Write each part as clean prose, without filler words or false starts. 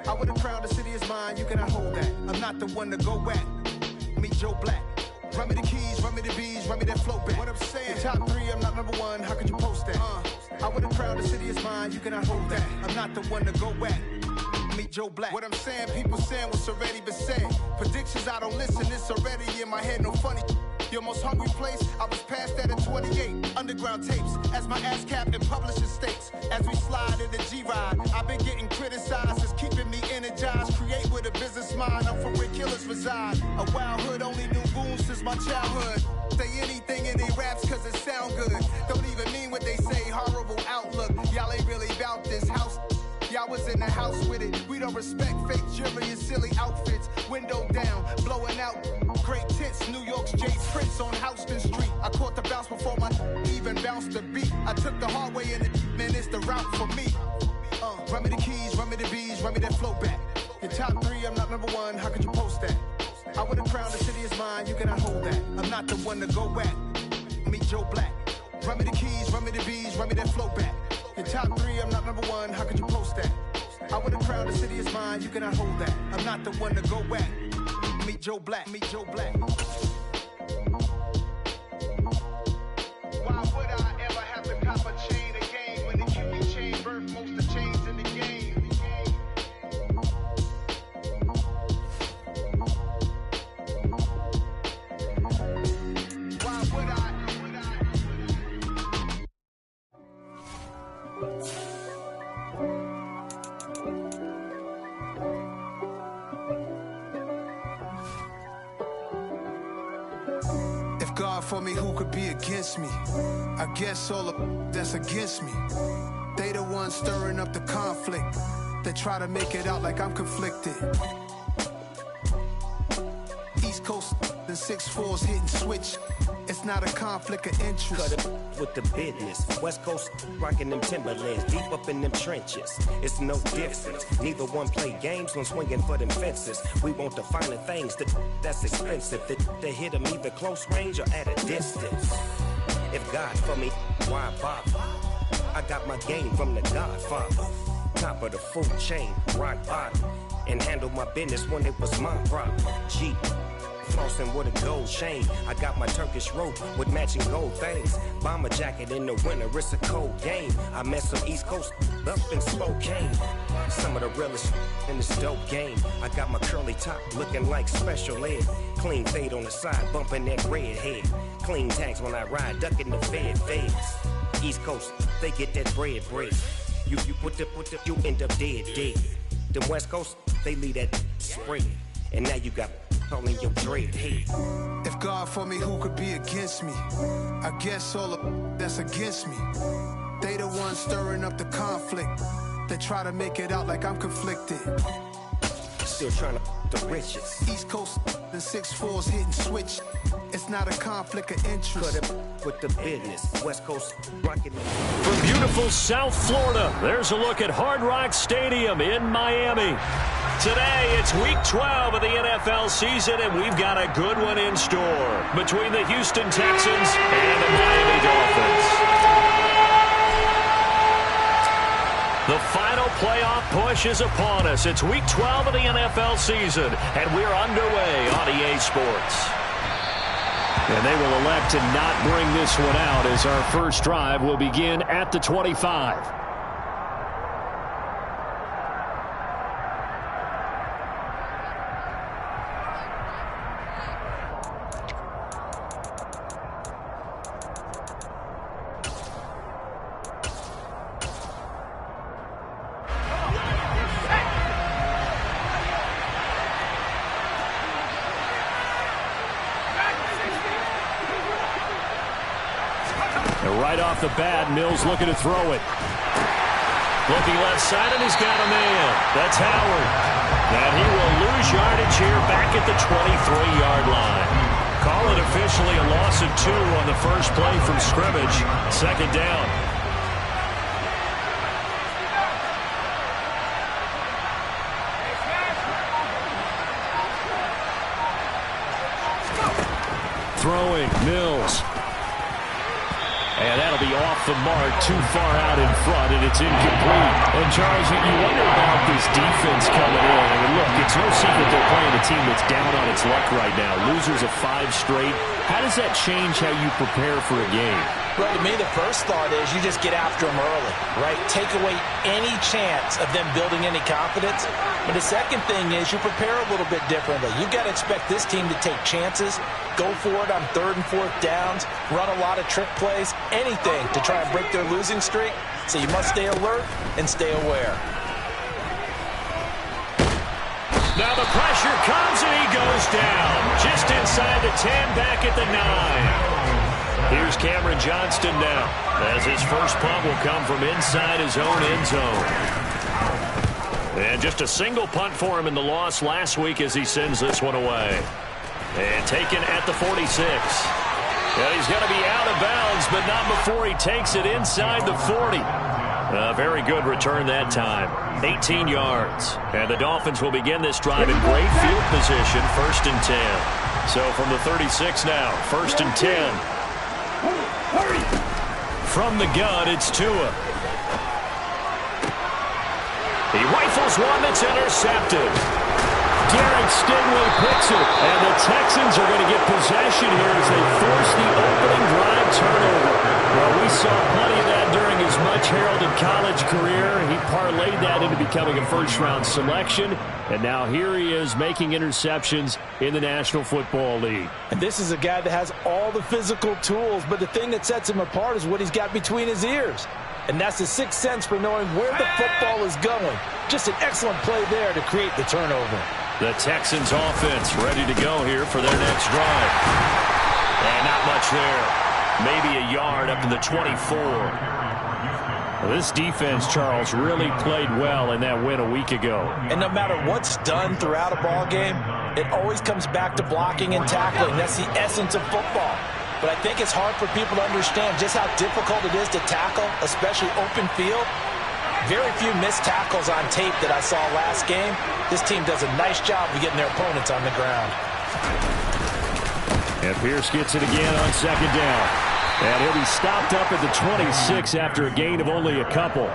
I would have crowned the city as mine, you cannot hold that. I'm not the one to go at. Meet Joe Black. Run me the keys, run me the bees, run me that flow back. What I'm saying, the top 3, I'm not number 1, how could you post that? I would have crowned the city as mine, you cannot hold that. I'm not the one to go at. Meet Joe Black. What I'm saying, people saying what's already been said. Predictions, I don't listen, it's already in my head, no funny. Your most hungry place, I was past that at 28. Underground tapes, as my ass cap in publishing states. As we slide in the G-Ride, I've been getting criticized, it's keeping me energized. Create with a business mind, I'm from where killers reside. A wild hood, only knew goons since my childhood. Say anything in they raps cause it sound good. Don't even mean what they say, horrible outlook. Y'all ain't really about this house. Y'all was in the house with it. We don't respect fake jewelry and silly outfits. Window down, blowing out great tits. New York's Jay Prince on Houston Street. I caught the bounce before my even bounced the beat. I took the hard way in it, man, it's the route for me. Run me the keys, run me the bees, run me that flow back. Your top 3, I'm not number 1, how could you post that? I would have crowned the city as mine, you cannot hold that. I'm not the one to go at. Meet Joe Black. Run me the keys, run me the bees, run me that flow back. Your top 3, I'm not number 1, how could you post that? I would have crowned the city as mine, you cannot hold that. I'm not the one to go at. Meet Joe Black, meet Joe Black. Why would I ever have to cop a chain again when the Cuban chain birth most of the chains in the game? Why would I? If God for me, who could be against me? I guess all of that's against me. They the ones stirring up the conflict. They try to make it out like I'm conflicted. East Coast, the 6'4's hitting switch. It's not a conflict of interest. Cut it with the business. West Coast rocking them Timberlands, deep up in them trenches. It's no difference. Neither one play games when swinging for them fences. We want the finer things that's expensive. That hit them either close range or at a distance. If God for me, why bother? I got my game from the Godfather. Top of the food chain, rock bottom. And handle my business when it was my problem. G. Flossing with a gold chain. I got my Turkish rope with matching gold things. Bomber jacket in the winter, it's a cold game. I met some East Coast up in Spokane. Some of the realest in this dope game. I got my curly top looking like special ed. Clean fade on the side, bumping that red head. Clean tags when I ride, ducking the feds. East Coast, they get that bread. You end up dead. The West Coast, they leave that spread. And now you got calling your dread head. If God for me, who could be against me? I guess all of that's against me. They the ones stirring up the conflict. They try to make it out like I'm conflicted. Still trying to the riches. East Coast, the 6'4's hitting switch. It's not a conflict of interest. Cut it with the business. West Coast rocking. From beautiful South Florida, there's a look at Hard Rock Stadium in Miami. Today, it's week 12 of the NFL season, and we've got a good one in store between the Houston Texans and the Miami Dolphins. The final playoff push is upon us. It's week 12 of the NFL season, and we're underway on EA Sports. And they will elect to not bring this one out as our first drive will begin at the 25. Right off the bat, Mills looking to throw it. Looking left side, and he's got a man. That's Howard. And he will lose yardage here back at the 23-yard line. Call it officially a loss of 2 on the first play from scrimmage. Second down. Throwing, Mills. And that'll that'll be off the mark, too far out in front, and it's incomplete. And, Charles, you wonder about this defense coming in. I mean, look, it's no secret they're playing a team that's down on its luck right now. Losers of 5 straight. How does that change how you prepare for a game? Well, to me, the first thought is you just get after them early, right? Take away any chance of them building any confidence. But the second thing is you prepare a little bit differently. You've got to expect this team to take chances, go for it on 3rd and 4th downs, run a lot of trick plays, anything to try and break their losing streak. So you must stay alert and stay aware. Now the pressure comes and he goes down. Just inside the 10, back at the 9. Here's Cameron Johnston now, as his first punt will come from inside his own end zone. And just a single punt for him in the loss last week as he sends this one away. And taken at the 46. And he's going to be out of bounds, but not before he takes it inside the 40. A very good return that time. 18 yards. And the Dolphins will begin this drive in great field position, 1st and 10. So from the 36 now, 1st and 10. From the gun, it's Tua. He rifles one that's intercepted. Derek Stingley picks it, and the Texans are going to get possession here as they force the opening drive turnover. Well, we saw plenty of that during his much-heralded college career. He parlayed that into becoming a first-round selection, and now here he is making interceptions in the National Football League. And this is a guy that has all the physical tools, but the thing that sets him apart is what he's got between his ears. And that's the sixth sense for knowing where the football is going. Just an excellent play there to create the turnover. The Texans offense ready to go here for their next drive. And not much there. Maybe a yard up to the 24. Well, this defense, Charles, really played well in that win a week ago. And no matter what's done throughout a ball game, it always comes back to blocking and tackling. That's the essence of football. But I think it's hard for people to understand just how difficult it is to tackle, especially open field. Very few missed tackles on tape that I saw last game. This team does a nice job of getting their opponents on the ground. And Pierce gets it again on 2nd down. And he'll be stopped up at the 26 after a gain of only a couple.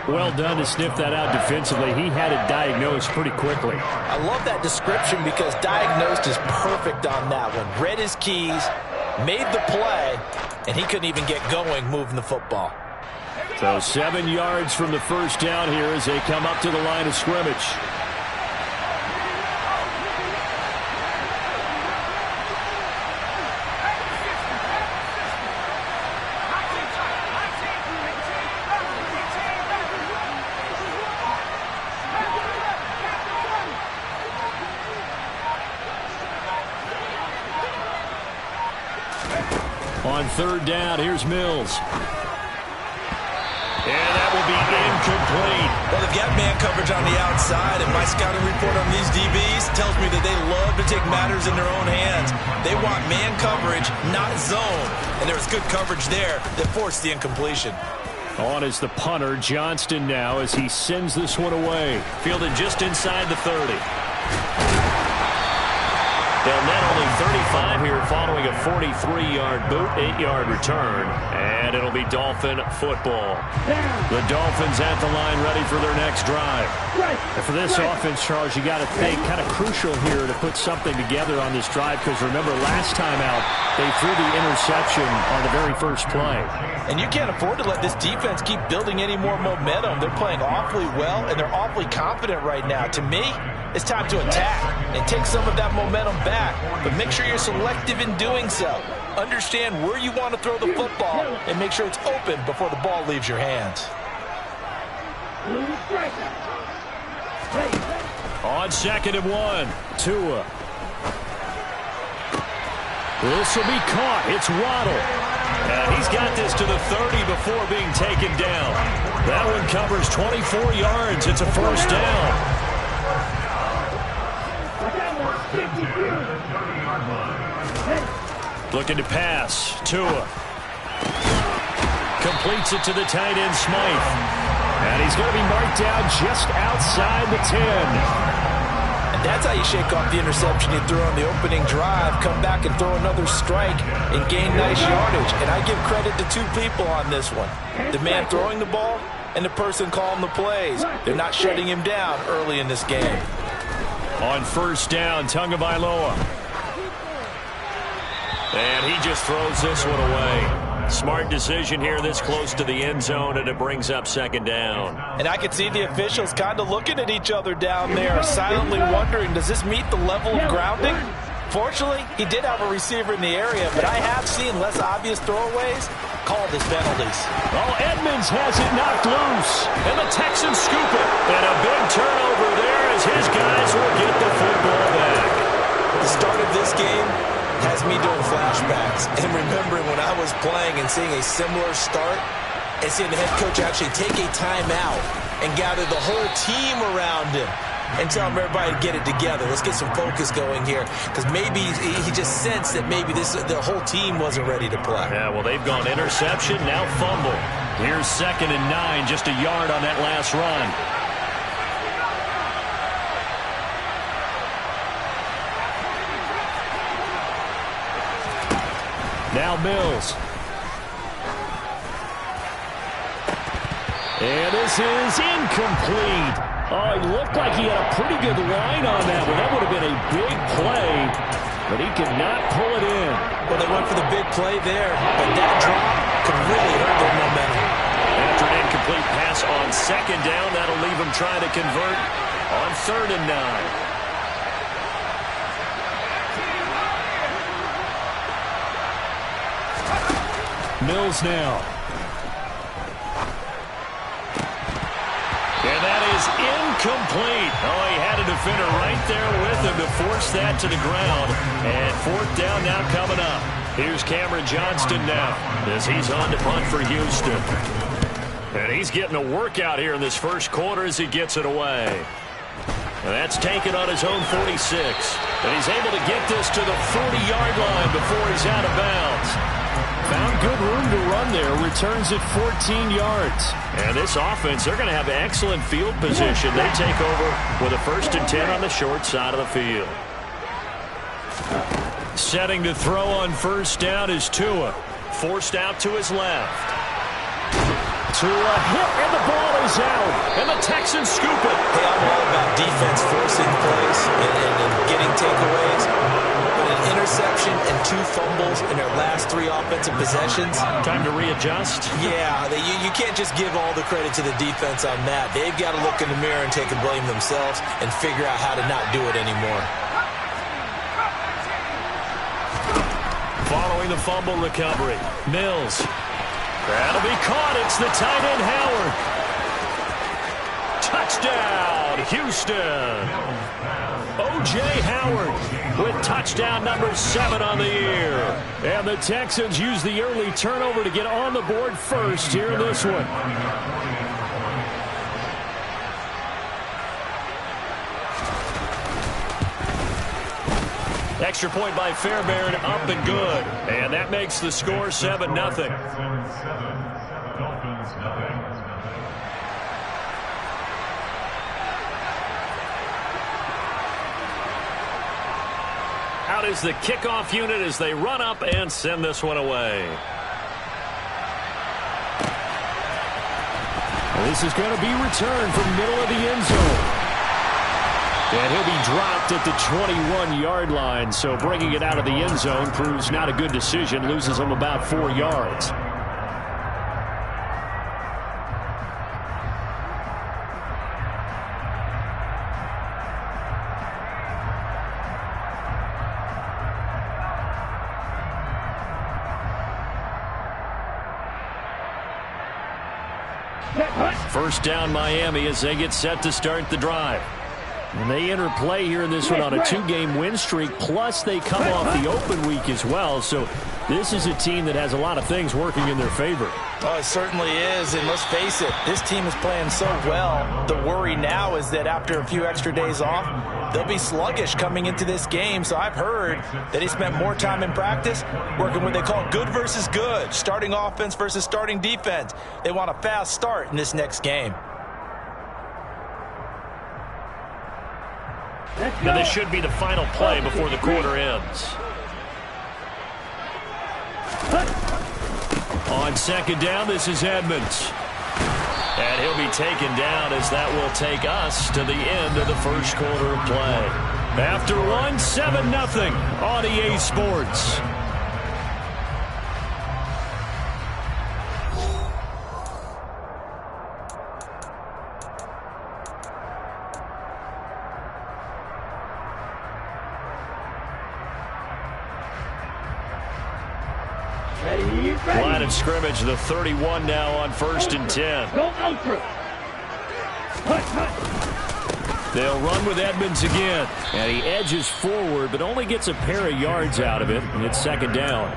Well done to sniff that out defensively. He had it diagnosed pretty quickly. I love that description because diagnosed is perfect on that one. Read his keys, made the play, and he couldn't even get going moving the football. So 7 yards from the first down here as they come up to the line of scrimmage. On 3rd down, here's Mills. And that will be incomplete. Well, they've got man coverage on the outside, and my scouting report on these DBs tells me that they love to take matters in their own hands. They want man coverage, not zone. And there was good coverage there that forced the incompletion. On is the punter, Johnston now, as he sends this one away. Fielded just inside the 30. They'll net only 35 here following a 43-yard boot, 8-yard return, and it'll be Dolphin football. The Dolphins at the line ready for their next drive. And for this offense, Charles, you got to think kind of crucial here to put something together on this drive because remember last time out they threw the interception on the very first play. And you can't afford to let this defense keep building any more momentum. They're playing awfully well, and they're awfully confident right now. To me, it's time to attack and take some of that momentum back. But make sure you're selective in doing so. Understand where you want to throw the football and make sure it's open before the ball leaves your hands. On 2nd and 1, Tua. This will be caught. It's Waddle. And he's got this to the 30 before being taken down. That one covers 24 yards. It's a first down. Looking to pass. Tua. Completes it to the tight end, Smythe. And he's going to be marked down just outside the 10. And That's how you shake off the interception you threw on the opening drive, come back and throw another strike and gain nice yardage. And I give credit to two people on this one. The man throwing the ball and the person calling the plays. They're not shutting him down early in this game. On first down, Tagovailoa. And he just throws this one away. Smart decision here this close to the end zone, and it brings up second down. And I could see the officials kind of looking at each other down there, silently wondering, does this meet the level of grounding? Fortunately, he did have a receiver in the area, but I have seen less obvious throwaways called as penalties. Oh, Edmonds has it knocked loose, and the Texans scoop it. And a big turnover there as his guys will get the football back. The start of this game has me doing flashbacks and remembering when I was playing and seeing a similar start and seeing the head coach actually take a timeout and gather the whole team around him and tell everybody to get it together. Let's get some focus going here, because maybe he just sensed that maybe the whole team wasn't ready to play. Yeah, well, they've gone interception, now fumble. Here's 2nd and 9, just a yard on that last run. Now Mills. And this is incomplete. Oh, it looked like he had a pretty good line on that one. That would have been a big play, but he could not pull it in. Well, they went for the big play there, but that drop could really hurt their momentum. After an incomplete pass on 2nd down, that'll leave him trying to convert on 3rd and 9. Mills now. And that is incomplete. Oh, he had a defender right there with him to force that to the ground. And 4th down now coming up. Here's Cameron Johnston now as he's on to punt for Houston. And he's getting a workout here in this first quarter as he gets it away. And that's taken on his own 46. And he's able to get this to the 40-yard line before he's out of bounds. Found good room to run there. Returns at 14 yards. And this offense, they're going to have excellent field position. They take over with a 1st and 10 on the short side of the field. Setting to throw on first down is Tua. Forced out to his left. Tua hit, and the ball is out. And the Texans scoop it. Hey, I'm all about defense forcing plays and getting takeaways. Interception and 2 fumbles in their last 3 offensive possessions. Time to readjust. Yeah, you can't just give all the credit to the defense on that. They've got to look in the mirror and take a blame themselves and figure out how to not do it anymore. Following the fumble recovery, Mills. That'll be caught. It's the tight end, Howard. Touchdown, Houston. O.J. Howard with touchdown number 7 on the year. And the Texans use the early turnover to get on the board first here in this one. Extra point by Fairbairn, up and good. And that makes the score 7-0. Out is the kickoff unit as they run up and send this one away. This is going to be returned from middle of the end zone. And he'll be dropped at the 21-yard line. So bringing it out of the end zone proves not a good decision. Loses him about 4 yards. First down Miami as they get set to start the drive. And they enter play here in this one on a 2-game win streak, plus they come off the open week as well. So this is a team that has a lot of things working in their favor. Oh, it certainly is, and let's face it, this team is playing so well. The worry now is that after a few extra days off, they'll be sluggish coming into this game. So I've heard that he spent more time in practice working what they call good versus good, starting offense versus starting defense. They want a fast start in this next game. And this should be the final play before the quarter ends. On second down, this is Edmonds. And he'll be taken down as that will take us to the end of the first quarter of play. After one, 7-0 on EA Sports. Line of scrimmage, the 31 now on 1st and 10. They'll run with Edmonds again. And he edges forward, but only gets a pair of yards out of it, and it's second down.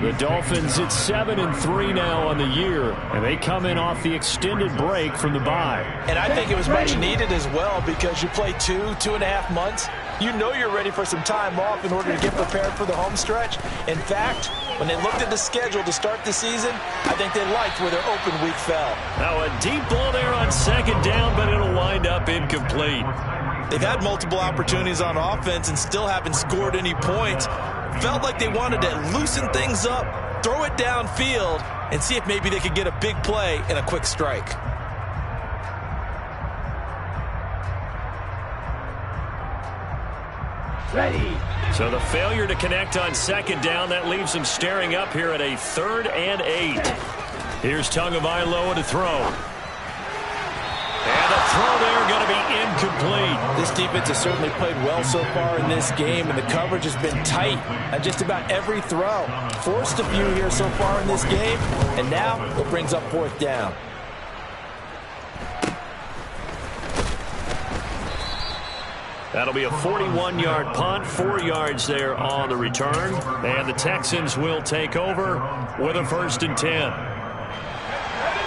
The Dolphins at 7-3 now on the year, and they come in off the extended break from the bye. And I think it was much needed as well, because you play 2.5 months. You know you're ready for some time off in order to get prepared for the home stretch. In fact, when they looked at the schedule to start the season, I think they liked where their open week fell. Now a deep ball there on second down, but it'll wind up incomplete. They've had multiple opportunities on offense and still haven't scored any points. Felt like they wanted to loosen things up, throw it downfield, and see if maybe they could get a big play and a quick strike. Ready. So the failure to connect on second down, that leaves them staring up here at a 3rd and 8. Here's Tagovailoa to throw. And the throw there going to be incomplete. This defense has certainly played well so far in this game, and the coverage has been tight on just about every throw. Forced a few here so far in this game, and now it brings up 4th down. That'll be a 41-yard punt, 4 yards there on the return. And the Texans will take over with a 1st and 10.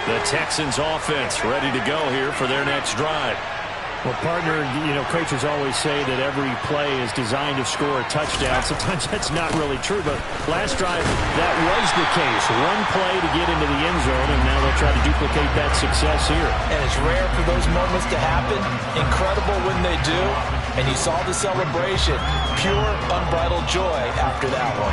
The Texans offense ready to go here for their next drive. Well, partner, coaches always say that every play is designed to score a touchdown. Sometimes that's not really true, but last drive, that was the case. One play to get into the end zone, and now they'll try to duplicate that success here. And it's rare for those moments to happen. Incredible when they do. And you saw the celebration. Pure, unbridled joy after that one.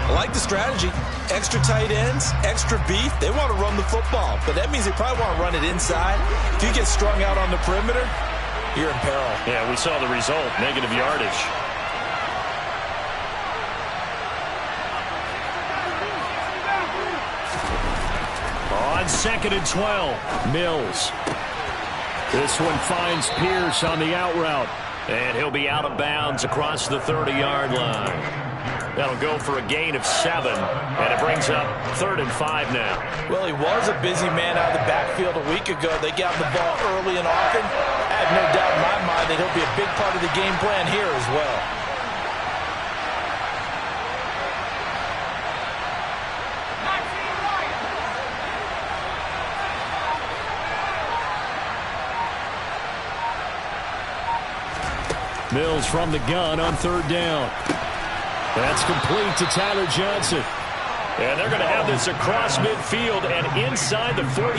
I like the strategy. Extra tight ends, extra beef. They want to run the football, but that means they probably want to run it inside. If you get strung out on the perimeter, you're in peril. Yeah, we saw the result, negative yardage. On 2nd and 12, Mills. This one finds Pierce on the out route. And he'll be out of bounds across the 30-yard line. That'll go for a gain of 7, and it brings up 3rd and 5 now. Well, he was a busy man out of the backfield a week ago. They got the ball early and often. I have no doubt in my mind that he'll be a big part of the game plan here as well. Mills from the gun on 3rd down. That's complete to Tyler Johnson. And they're going to have this across midfield and inside the 45.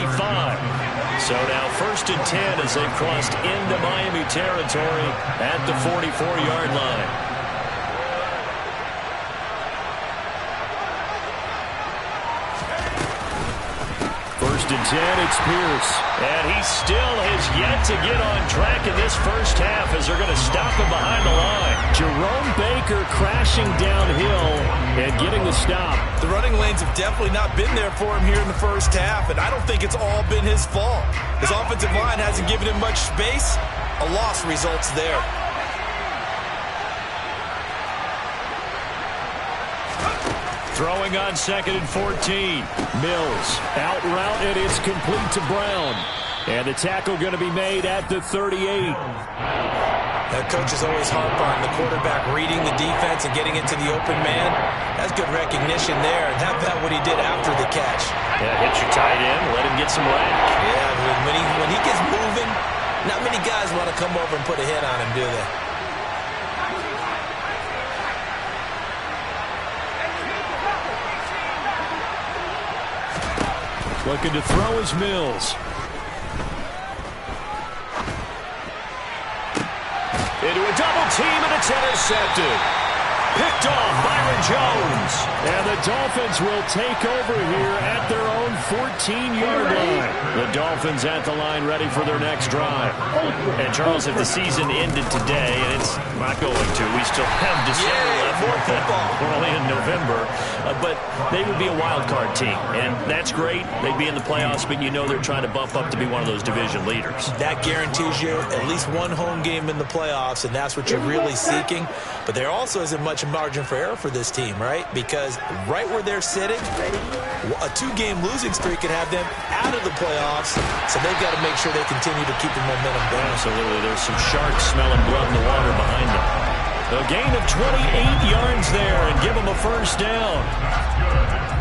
So now 1st and 10 as they've crossed into Miami territory at the 44-yard line. 1st and 10, it's Pierce. And he still has yet to get on track in this first half as they're going to stop him behind the line. Jerome Baker crashing downhill and getting the stop. The running lanes have definitely not been there for him here in the first half, and I don't think it's all been his fault. His offensive line hasn't given him much space. A loss results there. Throwing on 2nd and 14. Mills out route, and it's complete to Brown. And the tackle going to be made at the 38. That coach is always harp on the quarterback reading the defense and getting into the open man. That's good recognition there. And how about what he did after the catch? Yeah, hit your tight end, let him get some rack. Yeah, when he gets moving, not many guys want to come over and put a hit on him, do they? Looking to throw is Mills. Into a double team, and it's intercepted. Picked off Byron Jones. And the Dolphins will take over here at their own 14-yard line. The Dolphins at the line ready for their next drive. And, Charles, if the season ended today, and it's not going to, we still have December left. More football. We're only in November. But they would be a wild card team, and that's great. They'd be in the playoffs, but you know they're trying to bump up to be one of those division leaders. That guarantees you at least one home game in the playoffs, and that's what you're really seeking. But there also isn't much margin for error for this team, right? Because right where they're sitting, a 2-game losing streak could have them out of the playoffs, so they've got to make sure they continue to keep the momentum going. Absolutely. There's some sharks smelling blood in the water behind them. A gain of 28 yards there and give them a first down.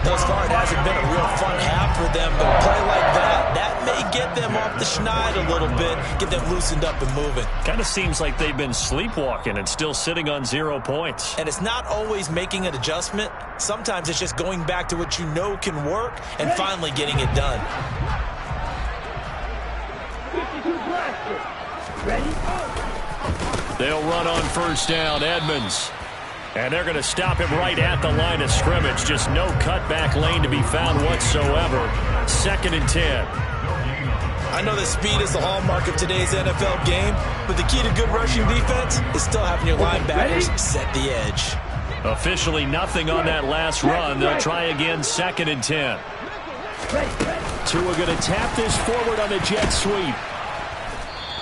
Thus far, it hasn't been a real fun half for them, but a play like that may get them off the schneid a little bit, get them loosened up and moving. Kind of seems like they've been sleepwalking and still sitting on 0 points. And it's not always making an adjustment. Sometimes it's just going back to what you know can work and finally getting it done. They'll run on first down, Edmonds. And they're going to stop him right at the line of scrimmage. Just no cutback lane to be found whatsoever. 2nd and 10. I know that speed is the hallmark of today's NFL game, but the key to good rushing defense is still having your linebackers set the edge. Officially nothing on that last run. They'll try again, 2nd and 10. Tua going to tap this forward on the jet sweep.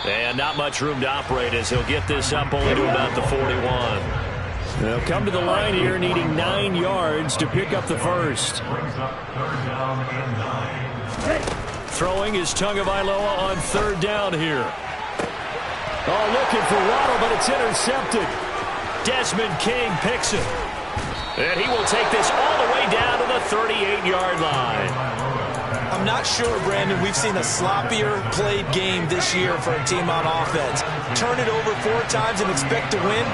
And not much room to operate as he'll get this up only to about the 41. They'll come to the line here needing 9 yards to pick up the first. Throwing is Tagovailoa on 3rd down here. Oh, looking for Waddle, but it's intercepted. Desmond King picks it. And he will take this all the way down to the 38-yard line. I'm not sure, Brandon, we've seen a sloppier played game this year for a team on offense. Turn it over 4 times and expect to win?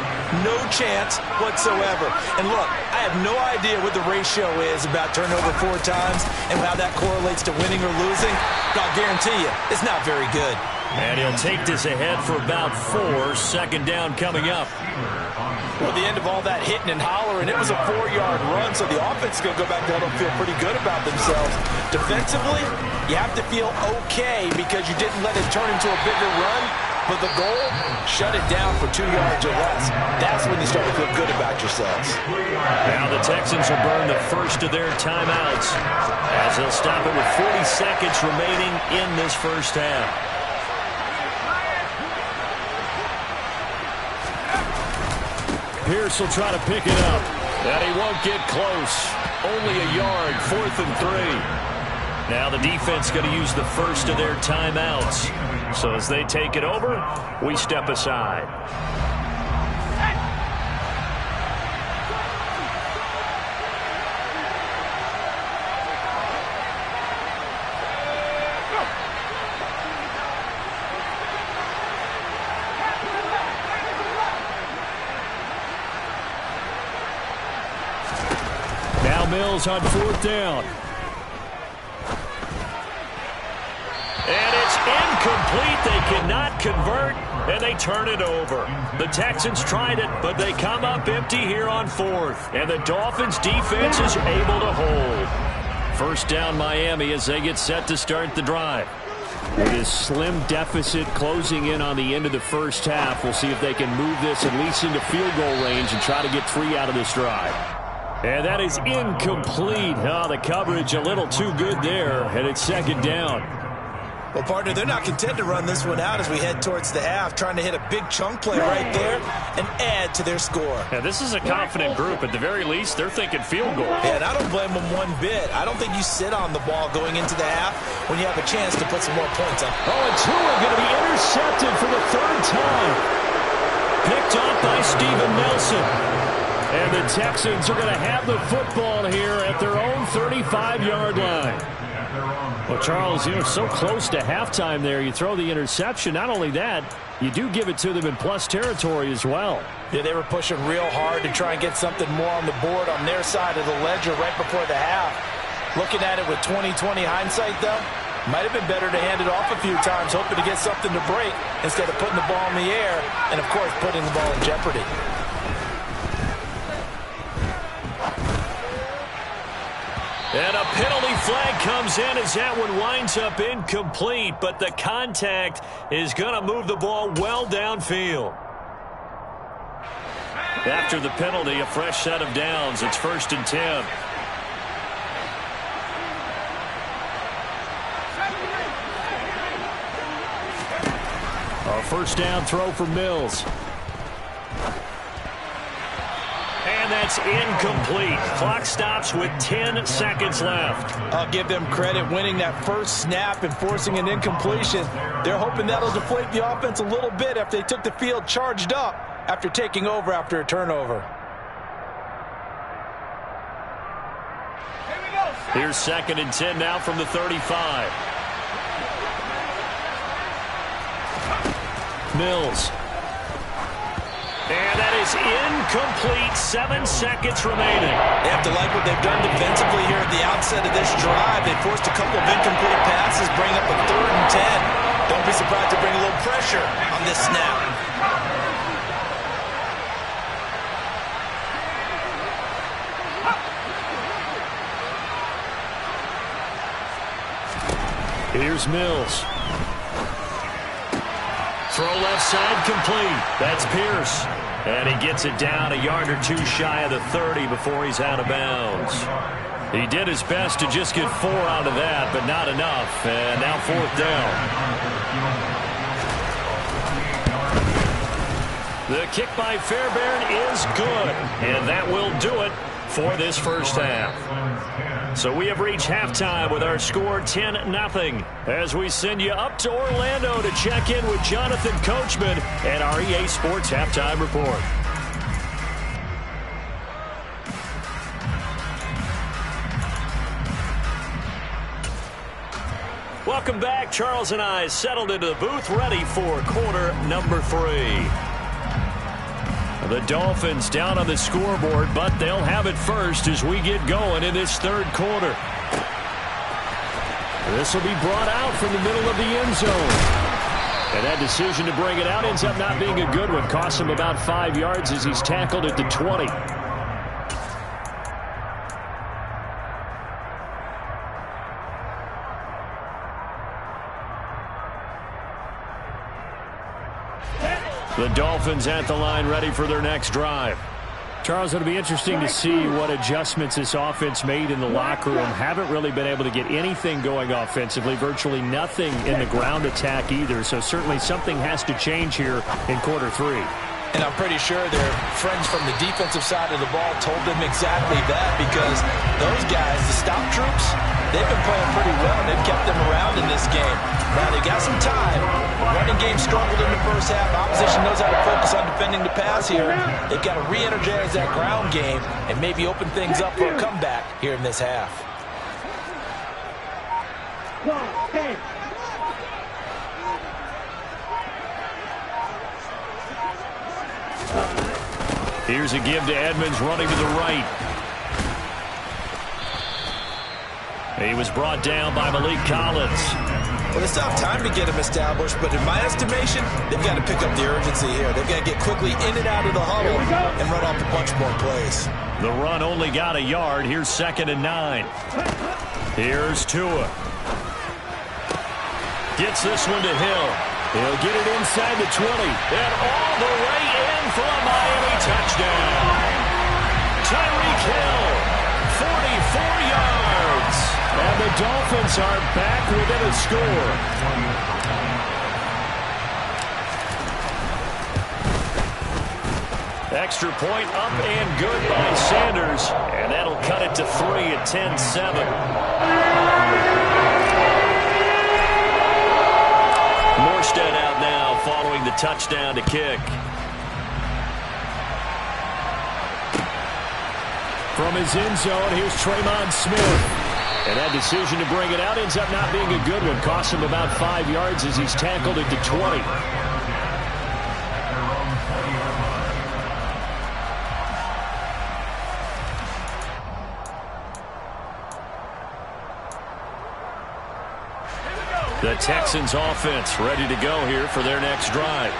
No chance whatsoever. And look, I have no idea what the ratio is about turnover 4 times and how that correlates to winning or losing, but I'll guarantee you, it's not very good. And he'll take this ahead for about 4. 2nd down coming up. Well, at the end of all that hitting and hollering, it was a 4-yard run, so the offense is going to go back there and feel pretty good about themselves. Defensively, you have to feel okay because you didn't let it turn into a bigger run, but the goal, shut it down for 2 yards or less. That's when you start to feel good about yourselves. Now the Texans will burn the first of their timeouts as they'll stop it with 40 seconds remaining in this first half. Pierce will try to pick it up. And he won't get close. Only a yard, 4th and 3. Now the defense going to use the first of their timeouts. So as they take it over, we step aside. Mills on 4th down. And it's incomplete. They cannot convert, and they turn it over. The Texans tried it, but they come up empty here on 4th. And the Dolphins' defense is able to hold. First down Miami as they get set to start the drive. With his slim deficit closing in on the end of the first half, we'll see if they can move this at least into field goal range and try to get 3 out of this drive. And that is incomplete. Oh, the coverage a little too good there, and it's 2nd down. Well, partner, they're not content to run this one out as we head towards the half, trying to hit a big chunk play right there and add to their score. Yeah, this is a confident group. At the very least, they're thinking field goal. Yeah, and I don't blame them one bit. I don't think you sit on the ball going into the half when you have a chance to put some more points up. Oh, and Tua going to be intercepted for the 3rd time. Picked off by Steven Nelson. And the Texans are going to have the football here at their own 35-yard line. Well, Charles, you're so close to halftime there. You throw the interception. Not only that, you do give it to them in plus territory as well. Yeah, they were pushing real hard to try and get something more on the board on their side of the ledger right before the half. Looking at it with 20/20 hindsight, though, Might have been better to hand it off a few times, hoping to get something to break instead of putting the ball in the air and, of course, putting the ball in jeopardy. And a penalty flag comes in as that one winds up incomplete, but the contact is going to move the ball well downfield. After the penalty, a fresh set of downs. It's 1st and 10. A first down throw for Mills. And that's incomplete. Clock stops with 10 seconds left. I'll give them credit winning that first snap and forcing an incompletion. They're hoping that'll deflate the offense a little bit after they took the field charged up after taking over after a turnover. Here's 2nd and 10 now from the 35. Mills. And that is incomplete. 7 seconds remaining. They have to like what they've done defensively here at the outset of this drive. They forced a couple of incomplete passes, bring up a 3rd and 10. Don't be surprised to bring a little pressure on this snap. Here's Mills. Throw left side complete. That's Pierce. And he gets it down a yard or two shy of the 30 before he's out of bounds. He did his best to just get 4 out of that, but not enough. And now 4th down. The kick by Fairbairn is good. And that will do it for this first half. So we have reached halftime with our score 10-0 as we send you up to Orlando to check in with Jonathan Coachman and our EA Sports Halftime Report. Welcome back. Charles and I settled into the booth ready for quarter number 3. The Dolphins down on the scoreboard, but they'll have it first as we get going in this 3rd quarter. This will be brought out from the middle of the end zone. And that decision to bring it out ends up not being a good one. Costs him about 5 yards as he's tackled at the 20. The Dolphins at the line ready for their next drive. Charles, it'll be interesting to see what adjustments this offense made in the locker room. Haven't really been able to get anything going offensively, virtually nothing in the ground attack either. So certainly something has to change here in quarter 3. And I'm pretty sure their friends from the defensive side of the ball told them exactly that, because those guys, the stop troops, they've been playing pretty well. They've kept them around in this game. Now, they've got some time. Running game struggled in the first half. Opposition knows how to focus on defending the pass here. They've got to re-energize that ground game and maybe open things up for a comeback here in this half. Here's a give to Edmonds running to the right. He was brought down by Malik Collins. Well, they still have time to get him established, but in my estimation, they've got to pick up the urgency here. They've got to get quickly in and out of the huddle and run off a bunch more plays. The run only got a yard. Here's 2nd and 9. Here's Tua. Gets this one to Hill. He'll get it inside the 20. And all the way in for a Miami touchdown. Tyreek Hill, 44 yards. And the Dolphins are back within a score. Extra point up and good by Sanders. And that'll cut it to 3 at 10-7. Morstead out now following the touchdown to kick. From his end zone, here's Traymon Smith. And that decision to bring it out ends up not being a good one. Costs him about 5 yards as he's tackled at the 20. The Texans offense ready to go here for their next drive.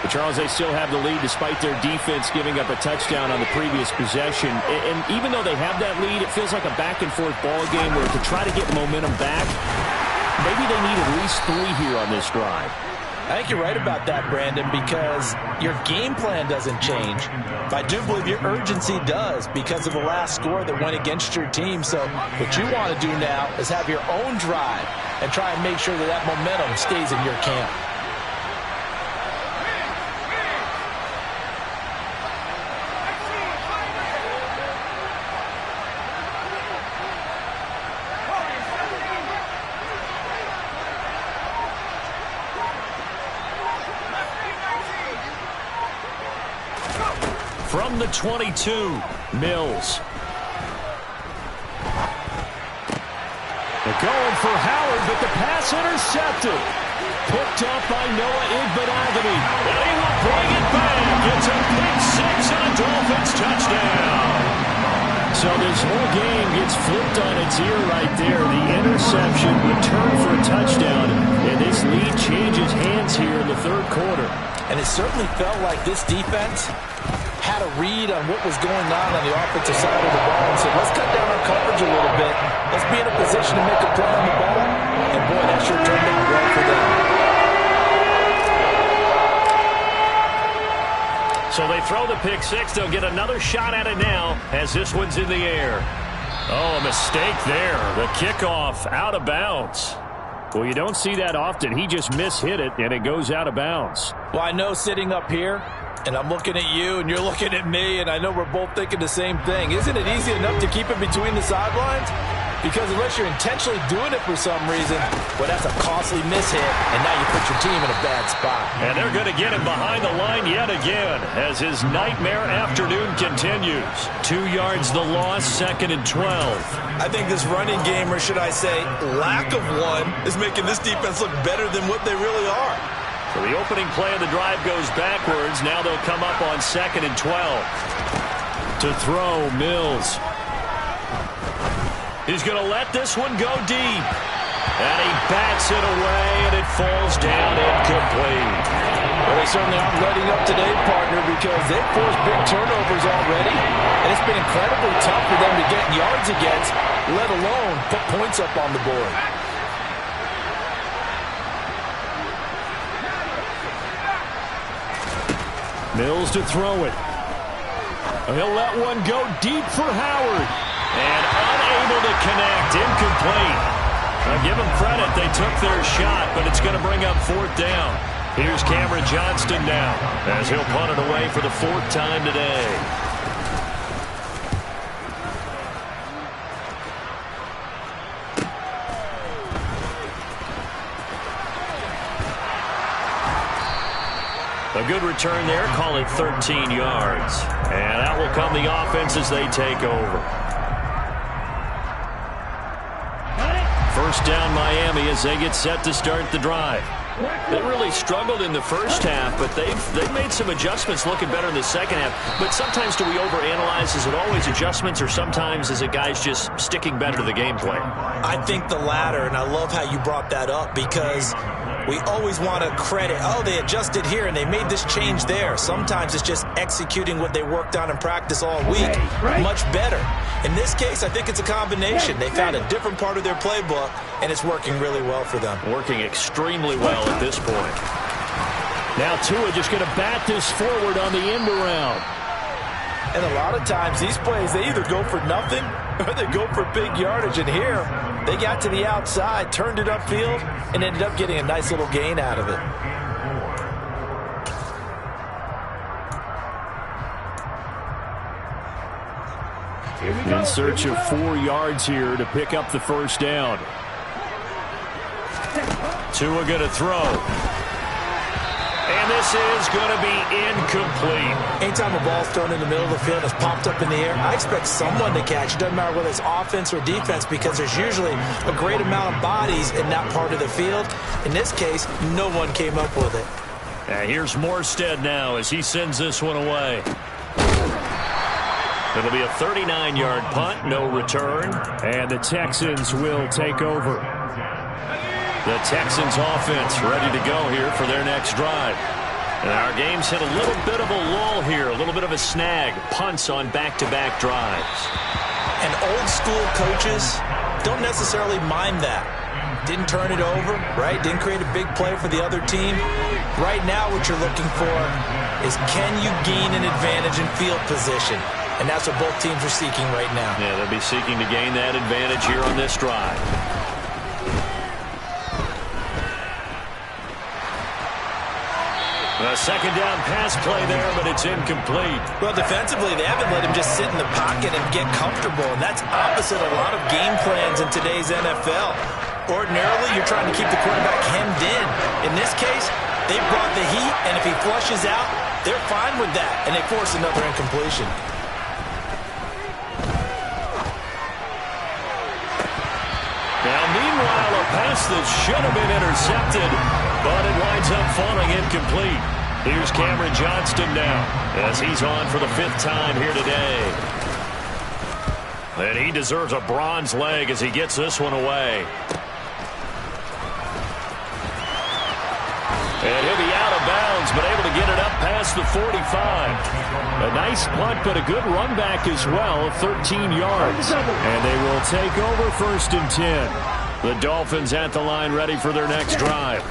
But Charles, they still have the lead despite their defense giving up a touchdown on the previous possession. And even though they have that lead, it feels like a back-and-forth ball game where to try to get momentum back, maybe they need at least 3 here on this drive. I think you're right about that, Brandon, because your game plan doesn't change. But I do believe your urgency does because of the last score that went against your team. So what you want to do now is have your own drive and try and make sure that that momentum stays in your camp. From the 22, Mills. They're going for Howard, but the pass intercepted. Picked up by Noah Igbenogany. And he will bring it back. It's a pick 6 and a Dolphins touchdown. So this whole game gets flipped on its ear right there. The interception, return for a touchdown, and this lead changes hands here in the third quarter. And it certainly felt like this defense had a read on what was going on the offensive side of the ball and said, let's cut down our coverage a little bit. Let's be in a position to make a play on the ball. And boy, that sure turned out well for them. So they throw the pick 6. They'll get another shot at it now as this one's in the air. Oh, a mistake there. The kickoff out of bounds. Well, you don't see that often. He just mishit it, and it goes out of bounds. Well, I know sitting up here, and I'm looking at you, and you're looking at me, and I know we're both thinking the same thing. Isn't it easy enough to keep it between the sidelines? Because unless you're intentionally doing it for some reason, well, that's a costly mishit, and now you put your team in a bad spot. And they're going to get him behind the line yet again as his nightmare afternoon continues. 2 yards the loss, 2nd and 12. I think this running game, or should I say lack of one, is making this defense look better than what they really are. So the opening play of the drive goes backwards. Now they'll come up on 2nd and 12. To throw, Mills. He's going to let this one go deep. And he bats it away, and it falls down incomplete. Well, they certainly aren't letting up today, partner, because they've forced big turnovers already. And it's been incredibly tough for them to get yards against, let alone put points up on the board. Mills to throw it. He'll let one go deep for Howard. And unable to connect, incomplete. Now give them credit, they took their shot, but it's going to bring up 4th down. Here's Cameron Johnston now, as he'll punt it away for the 4th time today. A good return there, call it 13 yards. And out will come the offense as they take over. First down Miami as they get set to start the drive. They really struggled in the first half, but they've made some adjustments looking better in the second half. But sometimes do we overanalyze? Is it always adjustments, or sometimes is it guys just sticking better to the game plan? I think the latter, and I love how you brought that up because we always want to credit, oh, they adjusted here and they made this change there. Sometimes it's just executing what they worked on in practice all week much better. In this case, I think it's a combination. They found a different part of their playbook, and it's working really well for them. Working extremely well at this point. Now Tua just going to bat this forward on the end around. And a lot of times these plays, they either go for nothing or they go for big yardage. And here, they got to the outside, turned it upfield, and ended up getting a nice little gain out of it. In search of 4 yards here to pick up the first down. Tua going to throw. And this is going to be incomplete. Anytime a ball's thrown in the middle of the field and it's popped up in the air, I expect someone to catch. It doesn't matter whether it's offense or defense because there's usually a great amount of bodies in that part of the field. In this case, no one came up with it. And here's Morstead now as he sends this one away. It'll be a 39-yard punt, no return. And the Texans will take over. The Texans offense ready to go here for their next drive. And our game's hit a little bit of a lull here, a little bit of a snag. Punts on back-to-back drives. And old-school coaches don't necessarily mind that. Didn't turn it over, right? Didn't create a big play for the other team. Right now what you're looking for is, can you gain an advantage in field position? And that's what both teams are seeking right now. Yeah, they'll be seeking to gain that advantage here on this drive. A second down pass play there, but it's incomplete. Well, defensively, they haven't let him just sit in the pocket and get comfortable, and that's opposite a lot of game plans in today's NFL. Ordinarily, you're trying to keep the quarterback hemmed in. In this case, they brought the heat, and if he flushes out, they're fine with that, and they force another incompletion. Now, meanwhile, a pass that should have been intercepted, but it winds up falling incomplete. Here's Cameron Johnston now, as he's on for the 5th time here today. And he deserves a bronze leg as he gets this one away. And he'll be out of bounds, but able to get it up past the 45. A nice punt, but a good run back as well, 13 yards. And they will take over 1st and 10. The Dolphins at the line ready for their next drive.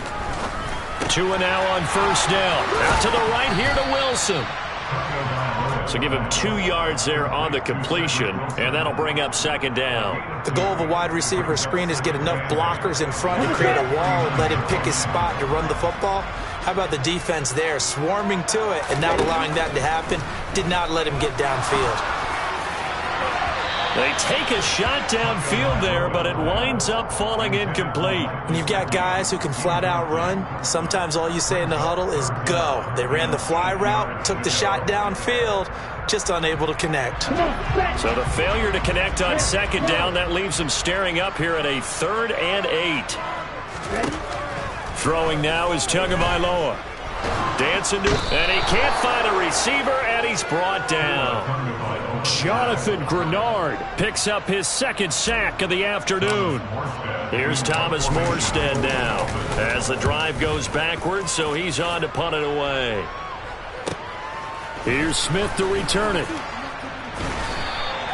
Tua now on 1st down. Out to the right here to Wilson. So give him 2 yards there on the completion, and that'll bring up 2nd down. The goal of a wide receiver screen is get enough blockers in front to create a wall and let him pick his spot to run the football. How about the defense there, swarming to it and not allowing that to happen? Did not let him get downfield. They take a shot downfield there, but it winds up falling incomplete. And you've got guys who can flat out run. Sometimes all you say in the huddle is go. They ran the fly route, took the shot downfield, just unable to connect. So the failure to connect on 2nd down, that leaves them staring up here at a 3rd and 8. Throwing now is Tagovailoa. Dancing to, and he can't find a receiver, and he's brought down. Jonathan Grenard picks up his 2nd sack of the afternoon. Here's Thomas Morstead now as the drive goes backwards, so he's on to punt it away. Here's Smith to return it.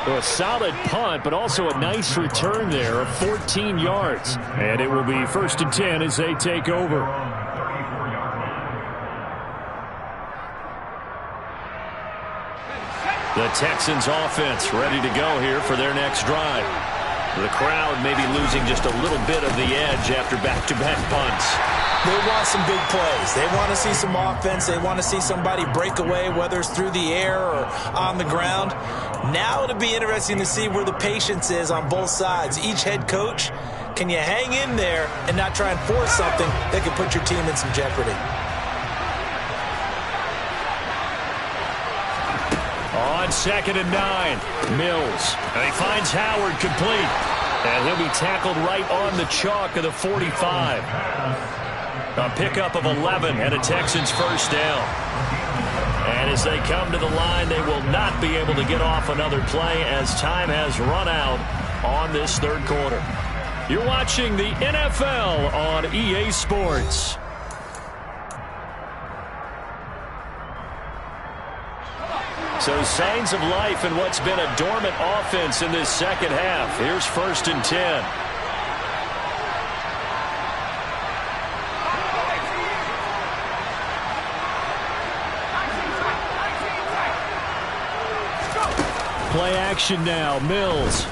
A solid punt, but also a nice return there of 14 yards. And it will be 1st and 10 as they take over. The Texans offense ready to go here for their next drive. The crowd maybe losing just a little bit of the edge after back-to-back punts. They want some big plays. They want to see some offense. They want to see somebody break away, whether it's through the air or on the ground. Now it'll be interesting to see where the patience is on both sides. Each head coach, can you hang in there and not try and force something that could put your team in some jeopardy? On 2nd and 9, Mills. And he finds Howard complete. And he'll be tackled right on the chalk of the 45. A pickup of 11 and a Texans 1st down. And as they come to the line, they will not be able to get off another play as time has run out on this 3rd quarter. You're watching the NFL on EA Sports. So signs of life in what's been a dormant offense in this 2nd half. Here's 1st and 10. Play action now, Mills.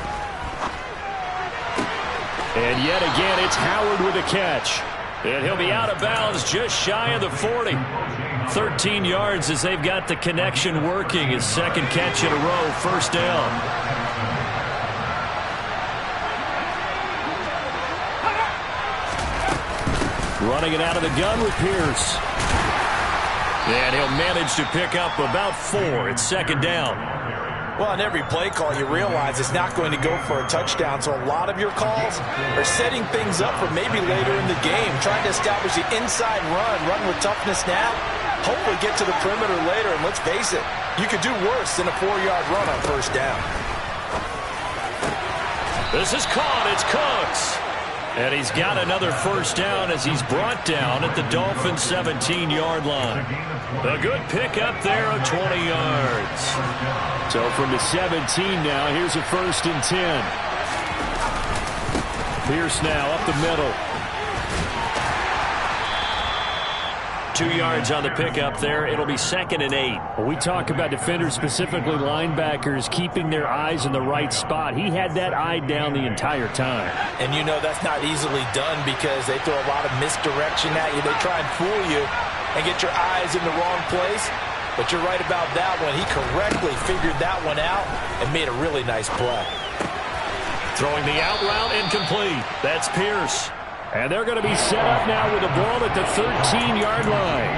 And yet again, it's Howard with a catch. And he'll be out of bounds just shy of the 40. 13 yards as they've got the connection working. His 2nd catch in a row, 1st down. Running it out of the gun with Pierce. And he'll manage to pick up about 4 at 2nd down. Well, on every play call, you realize it's not going to go for a touchdown, so a lot of your calls are setting things up for maybe later in the game, trying to establish the inside run with toughness now, hopefully get to the perimeter later, and let's face it, you could do worse than a 4-yard run on 1st down. This is caught. It's Cooks. And he's got another first down as he's brought down at the Dolphins' 17-yard line. A good pickup there of 20 yards. So from the 17 now, here's a 1st and 10. Pierce now up the middle. 2 yards on the pickup there. It'll be 2nd and 8. When we talk about defenders, specifically linebackers, keeping their eyes in the right spot. He had that eye down the entire time. And you know that's not easily done because they throw a lot of misdirection at you. They try and fool you and get your eyes in the wrong place. But you're right about that one. He correctly figured that one out and made a really nice play. Throwing the out route incomplete. That's Pierce. And they're going to be set up now with the ball at the 13-yard line.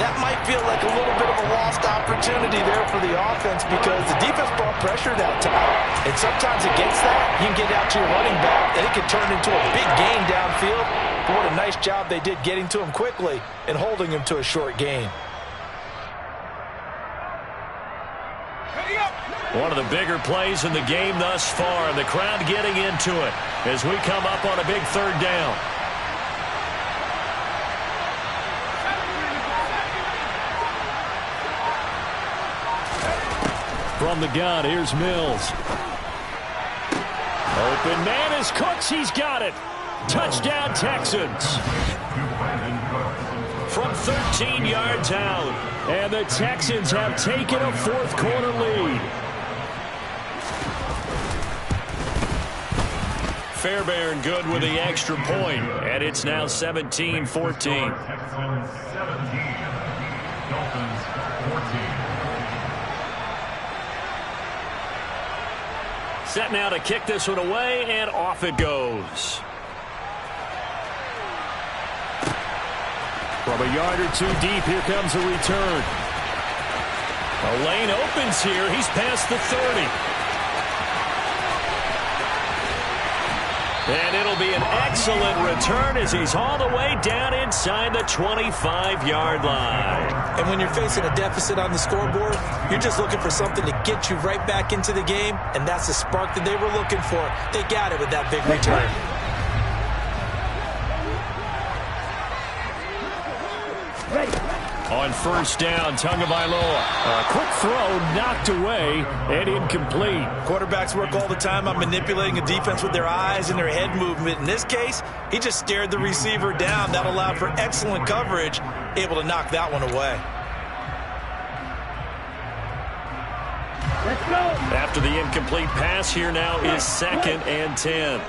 That might feel like a little bit of a lost opportunity there for the offense because the defense brought pressure that time. And sometimes against that, you can get out to your running back, and it can turn into a big gain downfield. But what a nice job they did getting to him quickly and holding him to a short gain. One of the bigger plays in the game thus far, and the crowd getting into it as we come up on a big 3rd down. From the gun, here's Mills. Open man is Cooks. He's got it. Touchdown, Texans. From 13 yards out. And the Texans have taken a 4th quarter lead. Fairbairn good with the extra point, and it's now 17-14. Set now to kick this one away, and off it goes. From a yard or two deep, here comes a return. A lane opens here. He's past the 30. And it'll be an excellent return as he's all the way down inside the 25-yard line. And when you're facing a deficit on the scoreboard, you're just looking for something to get you right back into the game, and that's the spark that they were looking for. They got it with that big return. On 1st down, Tagovailoa. A quick throw knocked away and incomplete. Quarterbacks work all the time on manipulating a defense with their eyes and their head movement. In this case, he just stared the receiver down. That allowed for excellent coverage, able to knock that one away. Let's go. After the incomplete pass, here now is 2nd and 10.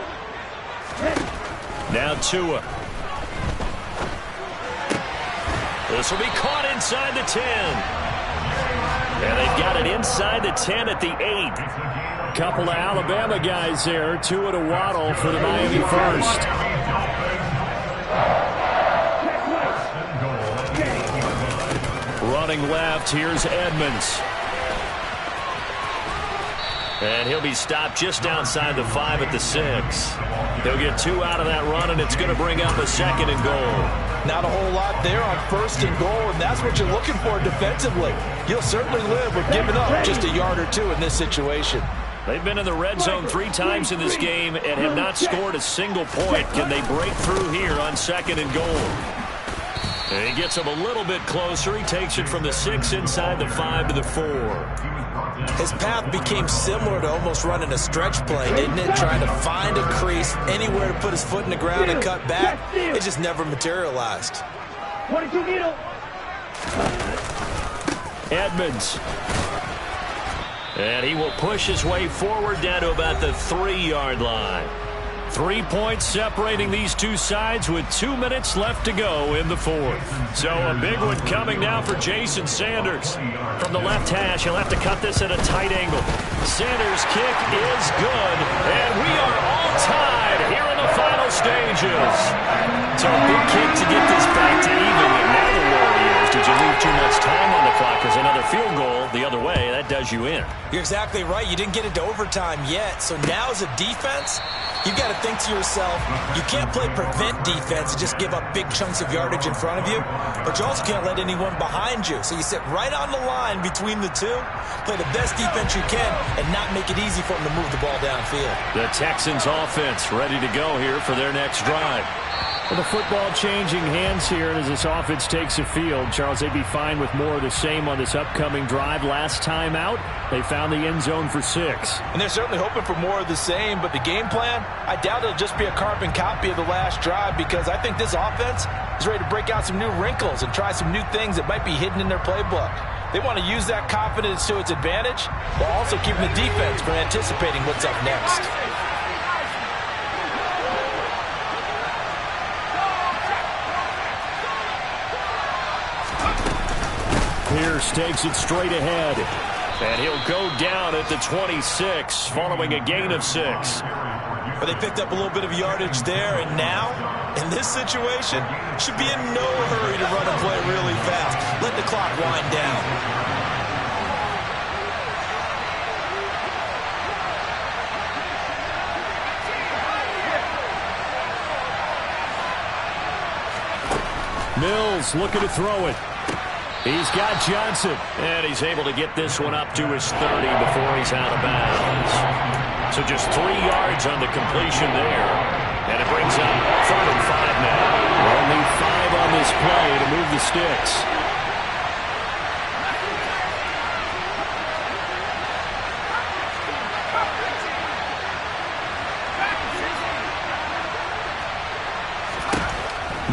Now Tua. This will be caught inside the 10. And they've got it inside the 10 at the 8. Couple of Alabama guys there. Tua to Waddle for the Miami first. Running left, here's Edmonds. And he'll be stopped just outside the 5 at the 6. He'll get 2 out of that run, and it's going to bring up a 2nd and goal. Not a whole lot there on 1st and goal, and that's what you're looking for defensively. You'll certainly live with giving up just a yard or 2 in this situation. They've been in the red zone 3 times in this game and have not scored a single point. Can they break through here on 2nd and goal? And he gets him a little bit closer. He takes it from the 6 inside the 5 to the 4. His path became similar to almost running a stretch play, didn't it? Trying to find a crease, anywhere to put his foot in the ground and cut back. It just never materialized. 22 needle. Edmonds. And he will push his way forward down to about the 3-yard line. 3 points separating these two sides with 2 minutes left to go in the 4th. So a big one coming now for Jason Sanders. From the left hash, he'll have to cut this at a tight angle. Sanders' kick is good, and we are all tied here in the final stages. So a big kick to get this back to even. And now the Warriors, did you leave too much time on the clock? Because another field goal the other way, that does you in. You're exactly right. You didn't get into overtime yet. So now as a defense, you've got to think to yourself, you can't play prevent defense and just give up big chunks of yardage in front of you, but you also can't let anyone behind you. So you sit right on the line between the two, play the best defense you can, and not make it easy for them to move the ball downfield. The Texans offense ready to go here for their next drive. Well, the football changing hands here as this offense takes the field. Charles, they'd be fine with more of the same on this upcoming drive. Last time out, they found the end zone for 6. And they're certainly hoping for more of the same, but the game plan, I doubt it'll just be a carbon copy of the last drive, because I think this offense is ready to break out some new wrinkles and try some new things that might be hidden in their playbook. They want to use that confidence to its advantage while also keeping the defense from anticipating what's up next. Pierce takes it straight ahead. And he'll go down at the 26 following a gain of 6. But they picked up a little bit of yardage there, and now, in this situation, should be in no hurry to run and play really fast. Let the clock wind down. Mills looking to throw it. He's got Johnson. And he's able to get this one up to his 30 before he's out of bounds. So just 3 yards on the completion there. And it brings up 3rd and 5 now. Only 5 on this play to move the sticks.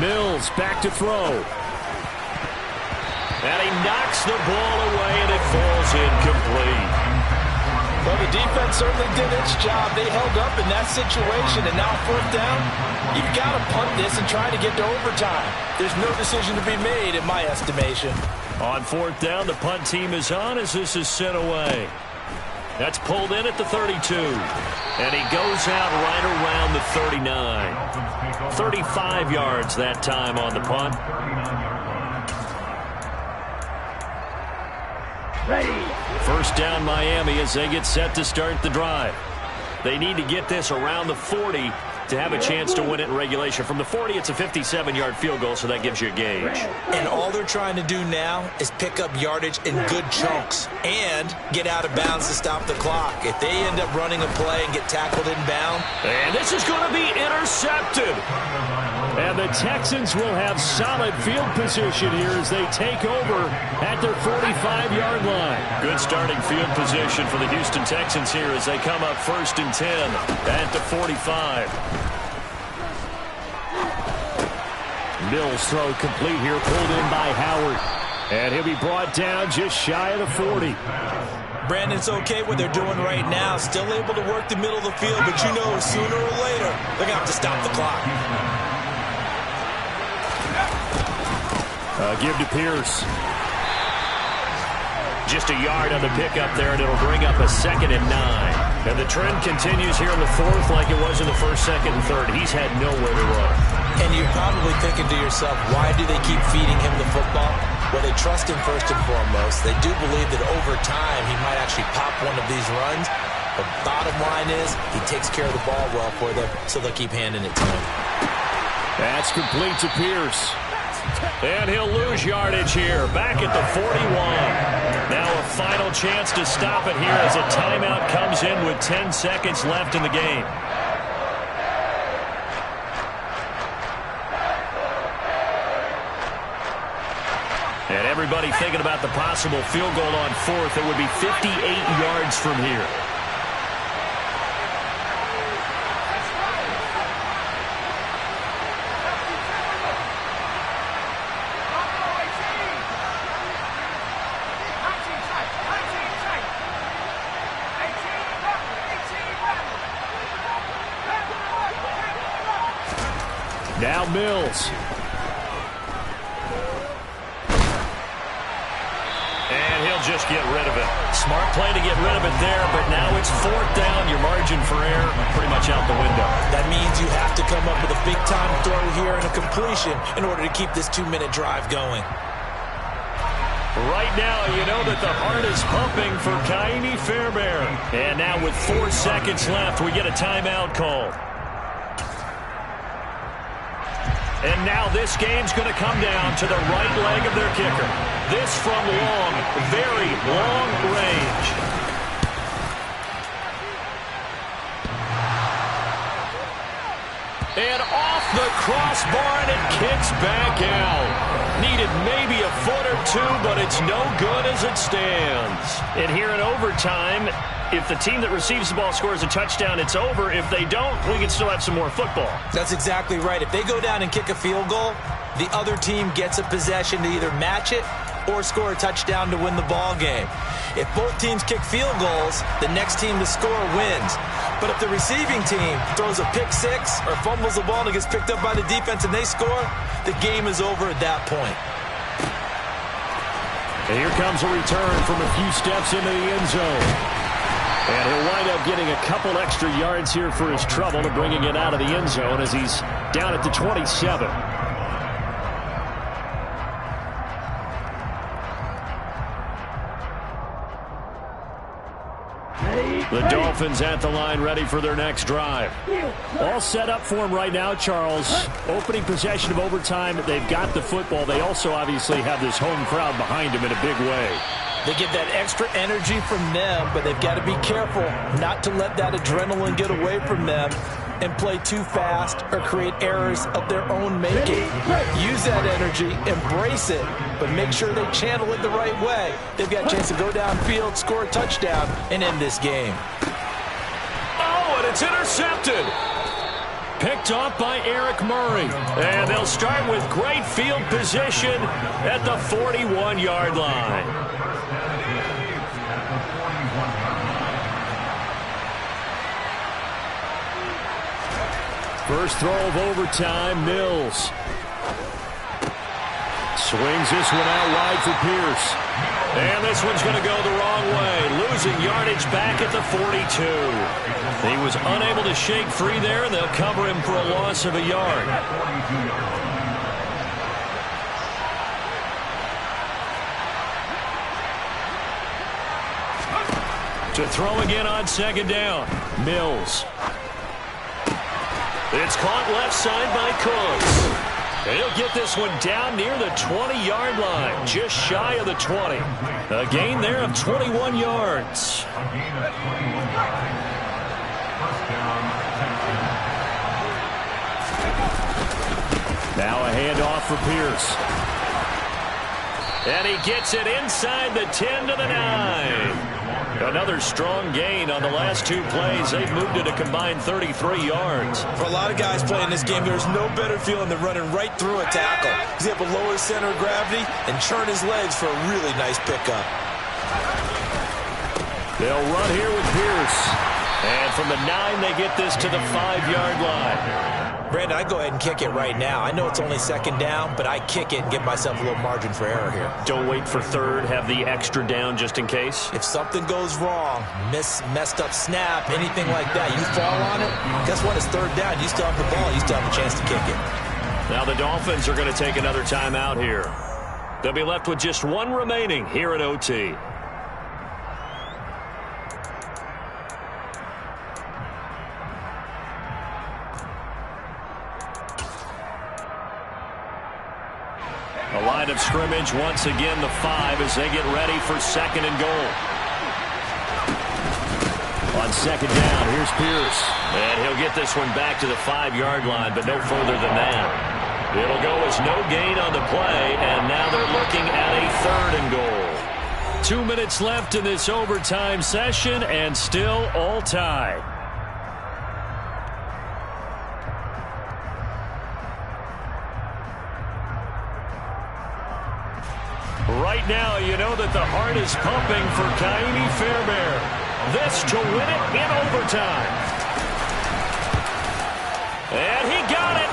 Mills back to throw. And he knocks the ball away, and it falls incomplete. Well, the defense certainly did its job. They held up in that situation, and now 4th down, you've got to punt this and try to get to overtime. There's no decision to be made in my estimation. On 4th down, the punt team is on as this is sent away. That's pulled in at the 32. And he goes out right around the 39. 35 yards that time on the punt. First down Miami as they get set to start the drive. They need to get this around the 40 to have a chance to win it in regulation. From the 40, it's a 57-yard field goal, so that gives you a gauge. And all they're trying to do now is pick up yardage in good chunks and get out of bounds to stop the clock. If they end up running a play and get tackled inbound. And this is going to be intercepted. And the Texans will have solid field position here as they take over at their 45-yard line. Good starting field position for the Houston Texans here as they come up 1st and 10 at the 45. Mills throw complete here, pulled in by Howard. And he'll be brought down just shy of the 40. Brandon's okay what they're doing right now. Still able to work the middle of the field, but you know sooner or later they're going to have to stop the clock. Give to Pierce. Just a yard on the pickup there, and it'll bring up a 2nd and 9. And the trend continues here in the 4th like it was in the 1st, 2nd, and 3rd. He's had nowhere to run. And you're probably thinking to yourself, why do they keep feeding him the football? Well, they trust him first and foremost. They do believe that over time he might actually pop one of these runs. But bottom line is he takes care of the ball well for them, so they'll keep handing it to him. That's complete to Pierce. And he'll lose yardage here, back at the 41. Now a final chance to stop it here as a timeout comes in with 10 seconds left in the game. And everybody thinking about the possible field goal on 4th. It would be 58 yards from here. Now Mills. And he'll just get rid of it. Smart play to get rid of it there, but now it's 4th down. Your margin for error pretty much out the window. That means you have to come up with a big-time throw here and a completion in order to keep this 2-minute drive going. Right now, you know that the heart is pumping for Kaimi Fairbairn. And now with 4 seconds left, we get a timeout call. And now this game's going to come down to the right leg of their kicker. This from long, very long range. And off the crossbar, and it kicks back out. Needed maybe a foot or two, but it's no good as it stands. And here in overtime, if the team that receives the ball scores a touchdown, it's over. If they don't, we can still have some more football. That's exactly right. If they go down and kick a field goal, the other team gets a possession to either match it or score a touchdown to win the ball game. If both teams kick field goals, the next team to score wins. But if the receiving team throws a pick six or fumbles the ball and it gets picked up by the defense and they score, the game is over at that point. And here comes a return from a few steps into the end zone. And he'll wind up getting a couple extra yards here for his trouble and bringing it out of the end zone as he's down at the 27. The Dolphins at the line, ready for their next drive. All set up for them right now, Charles. Opening possession of overtime. They've got the football. They also obviously have this home crowd behind them in a big way. They get that extra energy from them, but they've got to be careful not to let that adrenaline get away from them and play too fast or create errors of their own making. Use that energy, embrace it, but make sure they channel it the right way. They've got a chance to go downfield, score a touchdown, and end this game. Oh, and it's intercepted. Picked off by Eric Murray. And they'll start with great field position at the 41-yard line. First throw of overtime, Mills. Swings this one out wide for Pierce. And this one's going to go the wrong way. Losing yardage back at the 42. He was unable to shake free there, and they'll cover him for a loss of a yard. To throw again on second down, Mills. It's caught left side by Cooks. And he'll get this one down near the 20-yard line, just shy of the 20. A gain there of 21 yards. Now a handoff for Pierce. And he gets it inside the 10 to the 9. Another strong gain on the last two plays. They've moved it a combined 33 yards. For a lot of guys playing this game, there's no better feeling than running right through a tackle. He's able to lower his center of gravity and churn his legs for a really nice pickup. They'll run here with Pierce. And from the 9, they get this to the 5-yard line. Brandon, I'd go ahead and kick it right now. I know it's only second down, but I kick it and give myself a little margin for error here. Don't wait for third. Have the extra down just in case. If something goes wrong, messed up snap, anything like that, you fall on it, guess what? It's third down. You still have the ball. You still have a chance to kick it. Now the Dolphins are going to take another timeout here. They'll be left with just one remaining here at OT. A line of scrimmage once again, the 5 as they get ready for second and goal. On second down, here's Pierce. And he'll get this one back to the 5-yard line, but no further than that. It'll go as no gain on the play, and now they're looking at a third and goal. 2 minutes left in this overtime session, and still all tied. Right now, you know that the heart is pumping for Kaimi Fairbairn. This to win it in overtime. And he got it.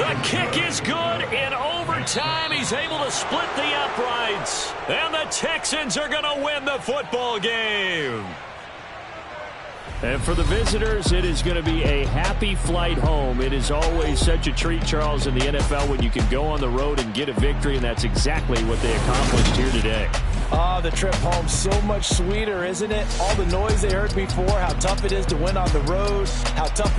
The kick is good in overtime. He's able to split the uprights. And the Texans are going to win the football game. And for the visitors, it is going to be a happy flight home. It is always such a treat, Charles, in the NFL when you can go on the road and get a victory, and that's exactly what they accomplished here today. Oh, the trip home, so much sweeter, isn't it? All the noise they heard before, how tough it is to win on the road, how tough it is